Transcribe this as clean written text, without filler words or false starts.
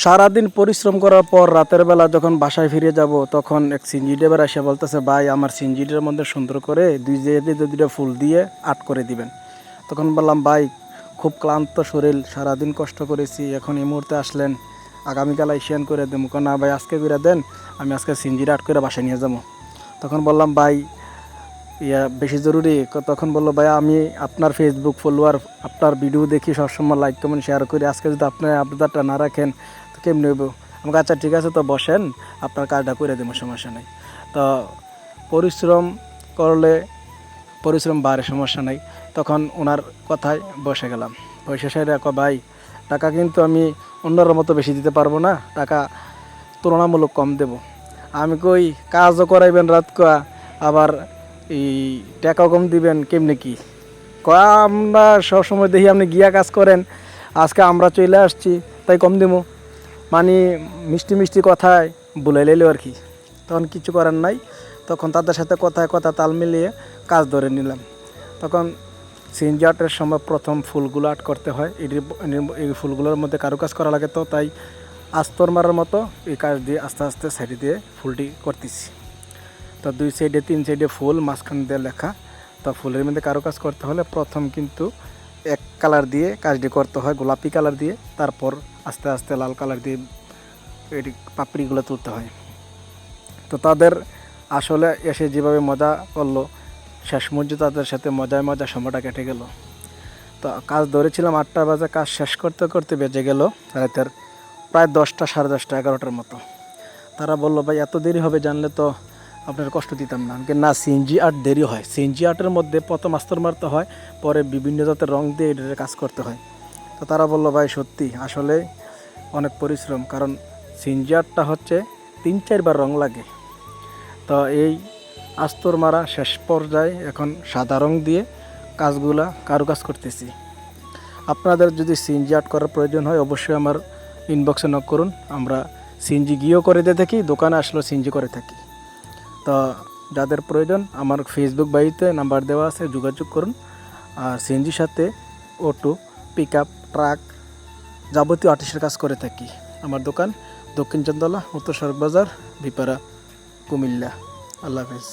সারাদিন পরিশ্রম করার পর রাতের বেলা যখন বাসায় ফিরে যাব তখন এক সিনজি ড্রাইভার এসে বলতেছে, ভাই আমার সিনজিটার মধ্যে সুন্দর করে দুইটা ফুল দিয়ে আর্ট করে দিবেন। তখন বললাম, ভাই খুব ক্লান্ত শরীর, সারাদিন কষ্ট করেছি, এখন এই মুহূর্তে আসলেন, আগামীকাল আইসিয়ান করে দেবো। না ভাই আজকে করে দেন, আমি আজকে সিনজির আর্ট করে বাসায় নিয়ে যাবো। তখন বললাম, ভাই বেশি জরুরি? তখন বললো, ভাই আমি আপনার ফেসবুক ফলোয়ার, আপনার ভিডিও দেখি, সবসময় লাইক কমেন্ট শেয়ার করি, আজকে যদি আপনার আবদারটা না রাখেন তো কেমনি হইব? আমাকে আচ্ছা ঠিক আছে, তো বসেন, আপনার কাজটা করে দেবো, সমস্যা নেই। তো পরিশ্রম করলে পরিশ্রম বাড়ে, সমস্যা নেই। তখন ওনার কথায় বসে গেলাম। বসে সে দেখো, ভাই টাকা কিন্তু আমি অন্যর মতো বেশি দিতে পারবো না, টাকা তুলনামূলক কম দেব। আমি কই কাজও করাইবেন রাত কয়া, আবার এই টাকাও কম দিবেন, কেমনে কি কয়া? আমরা সবসময় দেখি আপনি গিয়া কাজ করেন, আজকে আমরা চলে আসছি তাই কম দেবো, মানে মিষ্টি মিষ্টি কথায় বলে লাইলো আর কি। তখন কিছু করার নাই, তখন তাদের সাথে কথায় কথা তাল মিলিয়ে কাজ ধরে নিলাম। তখন সিনজি আর্টের সময় প্রথম ফুলগুলো আর্ট করতে হয়, এই ফুলগুলোর মধ্যে কারুকাজ করা লাগে, তো তাই আস্তর মারার মতো এই কাজ দিয়ে আস্তে আস্তে সাইডে দিয়ে ফুলটি করতেছি। তো 2 সাইডে 3 সাইডে ফুল, মাঝখান দিয়ে লেখা। তো ফুলের মধ্যে কারুকাজ করতে হলে প্রথম কিন্তু এক কালার দিয়ে কাজটি করতে হয়, গোলাপি কালার দিয়ে, তারপর আস্তে আস্তে লাল কালার দিয়ে এটি পাপড়িগুলো তুলতে হয়। তো তাদের আসলে এসে যেভাবে মজা করলো, শেষ পর্যন্ত তাদের সাথে মজায় সময়টা কেটে গেল। তো কাজ ধরেছিলাম 8টা বাজে, কাজ শেষ করতে করতে বেজে গেল রাতের প্রায় 10টা, 10:30, 11টার মতো। তারা বললো, ভাই এত দেরি হবে জানলে তো আপনার কষ্ট দিতাম না। আমি না, সিএনজি আর্ট দেরি হয়, সিএনজি আর্টের মধ্যে প্রথম আস্তর মারতে হয়, পরে বিভিন্ন জাতের রং দিয়ে এটার কাজ করতে হয়। তো তারা বললো, ভাই সত্যি আসলে অনেক পরিশ্রম, কারণ সিএনজি আর্টটা হচ্ছে 3-4 বার রং লাগে। তো এই আস্তর মারা শেষ পর্যায়ে এখন সাদা রং দিয়ে কারুকাজ করতেছি। আপনাদের যদি সিএনজি আর্ট করার প্রয়োজন হয় অবশ্যই আমার ইনবক্সে নক করুন, আমরা সিএনজি গিয়েও করে দিয়ে থাকি, দোকানে আসলেও সিএনজি করে থাকি। তো যাদের প্রয়োজন আমার ফেসবুক বাড়িতে নাম্বার দেওয়া আছে, যোগাযোগ করুন। আর সিএনজির সাথে অটো, পিক আপ, ট্রাক, যাবতীয় আর্টিস্টের কাজ করে থাকি। আমার দোকান দক্ষিণ চান্দলা, উত্তর সড়ক বাজার, বিপাড়া, কুমিল্লা। আল্লাহ হাফেজ।